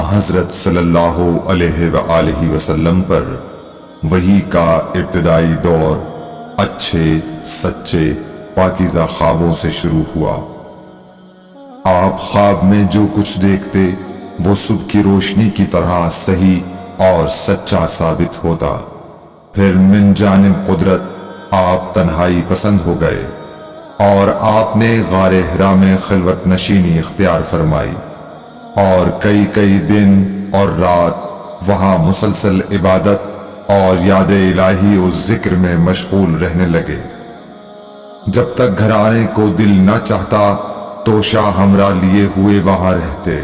حضرت صلی اللہ علیہ وآلہ وسلم پر وحی کا ابتدائی دور اچھے سچے پاکیزہ خوابوں سے شروع ہوا۔ آپ خواب میں جو کچھ دیکھتے وہ صبح کی روشنی کی طرح صحیح اور سچا ثابت ہوتا۔ پھر من جانب قدرت آپ تنہائی پسند ہو گئے اور آپ نے غار حرا میں خلوت نشینی اختیار فرمائی اور کئی دن اور رات وہاں مسلسل عبادت اور یاد الہی و ذکر میں مشغول رہنے لگے۔ جب تک گھر آنے کو دل نہ چاہتا توشہ ہمراہ لیے ہوئے وہاں رہتے۔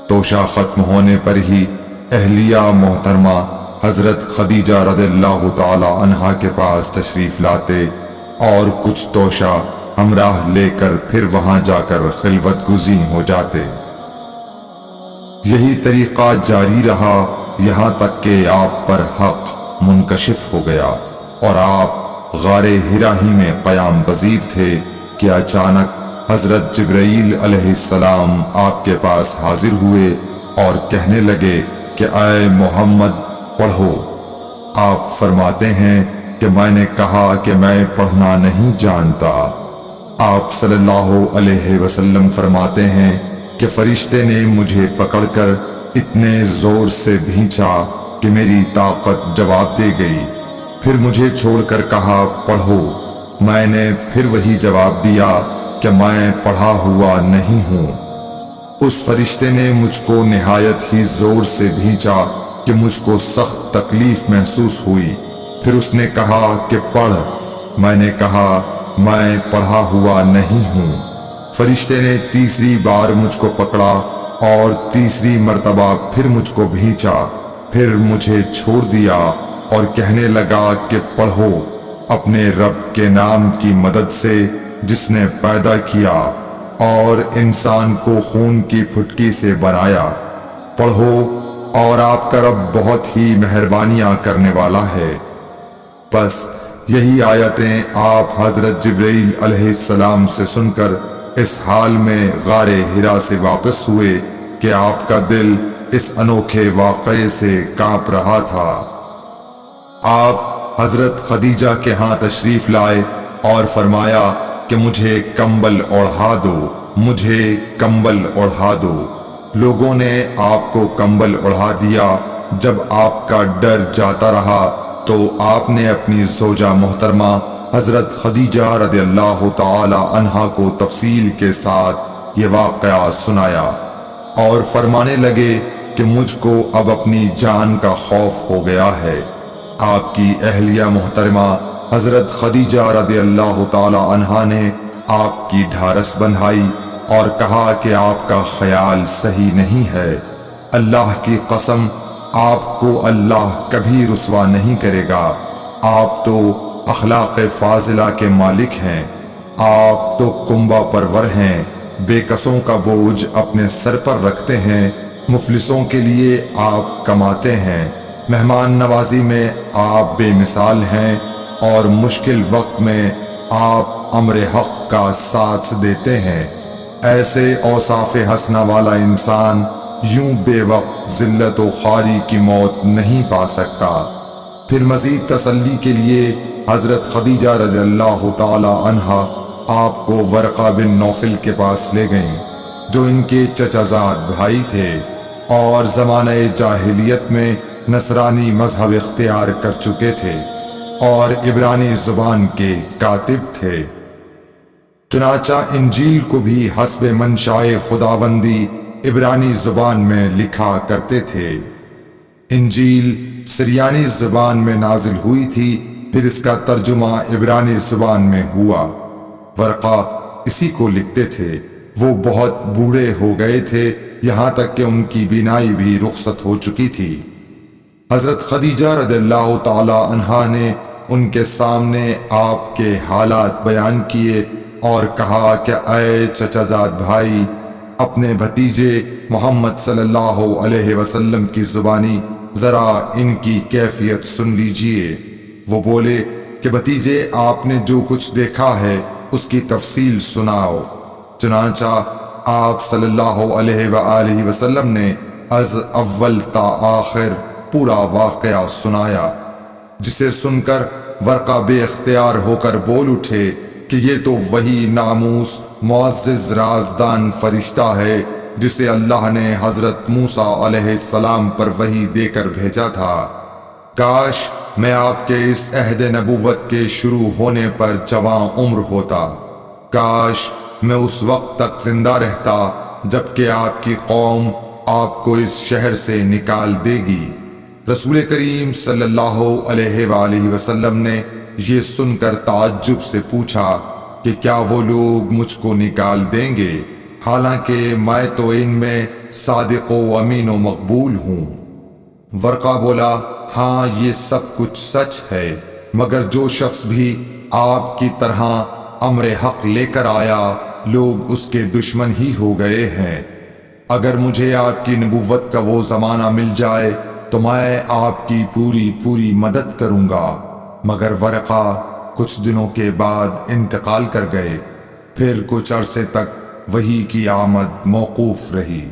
توشہ ختم ہونے پر ہی اہلیہ محترمہ حضرت خدیجہ رضی اللہ تعالی عنہا کے پاس تشریف لاتے اور کچھ توشہ ہمراہ لے کر پھر وہاں جا کر خلوت گزین ہو جاتے۔ یہی طریقہ جاری رہا یہاں تک کہ آپ پر حق منکشف ہو گیا اور آپ غار حرا ہی میں قیام پذیر تھے کہ اچانک حضرت جبرائیل علیہ السلام آپ کے پاس حاضر ہوئے اور کہنے لگے کہ اے محمد پڑھو۔ آپ فرماتے ہیں کہ میں نے کہا کہ میں پڑھنا نہیں جانتا۔ آپ صلی اللہ علیہ وسلم فرماتے ہیں کہ فرشتے نے مجھے پکڑ کر اتنے زور سے بھینچا کہ میری طاقت جواب دے گئی۔ پھر مجھے چھوڑ کر کہا پڑھو۔ میں نے پھر وہی جواب دیا کہ میں پڑھا ہوا نہیں ہوں۔ اس فرشتے نے مجھ کو نہایت ہی زور سے بھینچا کہ مجھ کو سخت تکلیف محسوس ہوئی۔ پھر اس نے کہا کہ پڑھ۔ میں نے کہا میں پڑھا ہوا نہیں ہوں۔ فرشتے نے تیسری بار مجھ کو پکڑا اور تیسری مرتبہ پھر مجھ کو بھینچا۔ پھر مجھے چھوڑ دیا اور کہنے لگا کہ پڑھو اپنے رب کے نام کی مدد سے جس نے پیدا کیا اور انسان کو خون کی پھٹکی سے بنایا۔ پڑھو اور آپ کا رب بہت ہی مہربانیاں کرنے والا ہے۔ بس یہی آیتیں آپ حضرت جبرائیل علیہ السلام سے سن کر اس حال میں غار حرا سے واپس ہوئے کہ آپ کا دل اس انوکھے واقعے سے کانپ رہا تھا۔ آپ حضرت خدیجہ کے ہاں تشریف لائے اور فرمایا کہ مجھے کمبل اوڑھا دو، مجھے کمبل اوڑھا دو۔ لوگوں نے آپ کو کمبل اوڑھا دیا۔ جب آپ کا ڈر جاتا رہا تو آپ نے اپنی زوجہ محترمہ حضرت خدیجہ رضی اللہ تعالی عنہا کو تفصیل کے ساتھ یہ واقعہ سنایا اور فرمانے لگے کہ مجھ کو اب اپنی جان کا خوف ہو گیا ہے۔ آپ کی اہلیہ محترمہ حضرت خدیجہ رضی اللہ تعالی عنہا نے آپ کی ڈھارس بندھائی اور کہا کہ آپ کا خیال صحیح نہیں ہے۔ اللہ کی قسم آپ کو اللہ کبھی رسوا نہیں کرے گا۔ آپ تو اخلاق فاضلہ کے مالک ہیں۔ آپ تو کنبہ پرور ہیں، بے کسوں کا بوجھ اپنے سر پر رکھتے ہیں، مفلسوں کے لیے آپ کماتے ہیں، مہمان نوازی میں آپ بے مثال ہیں اور مشکل وقت میں آپ امر حق کا ساتھ دیتے ہیں۔ ایسے اوصاف حسنہ والا انسان یوں بے وقت ذلت و خواری کی موت نہیں پا سکتا۔ پھر مزید تسلی کے لیے حضرت خدیجہ رضی اللہ تعالی عنہا آپ کو ورقہ بن نوفل کے پاس لے گئیں جو ان کے چچا زاد بھائی تھے اور زمانہ جاہلیت میں نصرانی مذہب اختیار کر چکے تھے اور عبرانی زبان کے کاتب تھے۔ چنانچہ انجیل کو بھی حسب منشائے خداوندی عبرانی زبان میں لکھا کرتے تھے۔ انجیل سریانی زبان میں نازل ہوئی تھی، پھر اس کا ترجمہ عبرانی زبان میں ہوا۔ ورقہ اسی کو لکھتے تھے۔ وہ بہت بوڑھے ہو گئے تھے، یہاں تک کہ ان کی بینائی بھی رخصت ہو چکی تھی۔ حضرت خدیجہ رضی اللہ تعالی عنہا نے ان کے سامنے آپ کے حالات بیان کیے اور کہا کہ اے چچا زاد بھائی، اپنے بھتیجے محمد صلی اللہ علیہ وسلم کی زبانی ذرا ان کی کیفیت سن لیجئے۔ وہ بولے کہ بھتیجے آپ نے جو کچھ دیکھا ہے اس کی تفصیل سناؤ۔ چنانچہ آپ صلی اللہ علیہ وآلہ وسلم نے از اول تا آخر پورا واقعہ سنایا، جسے سن کر ورقہ بے اختیار ہو کر بول اٹھے کہ یہ تو وہی ناموس معزز رازدان فرشتہ ہے جسے اللہ نے حضرت موسیٰ علیہ السلام پر وحی دے کر بھیجا تھا۔ کاش میں آپ کے اس عہد نبوت کے شروع ہونے پر جوان عمر ہوتا، کاش میں اس وقت تک زندہ رہتا جبکہ آپ کی قوم آپ کو اس شہر سے نکال دے گی۔ رسول کریم صلی اللہ علیہ وآلہ وسلم نے یہ سن کر تعجب سے پوچھا کہ کیا وہ لوگ مجھ کو نکال دیں گے، حالانکہ میں تو ان میں صادق و امین و مقبول ہوں۔ ورقہ بولا، ہاں یہ سب کچھ سچ ہے، مگر جو شخص بھی آپ کی طرح امر حق لے کر آیا لوگ اس کے دشمن ہی ہو گئے ہیں۔ اگر مجھے آپ کی نبوت کا وہ زمانہ مل جائے تو میں آپ کی پوری مدد کروں گا، مگر ورقہ کچھ دنوں کے بعد انتقال کر گئے، پھر کچھ عرصے تک وحی کی آمد موقوف رہی۔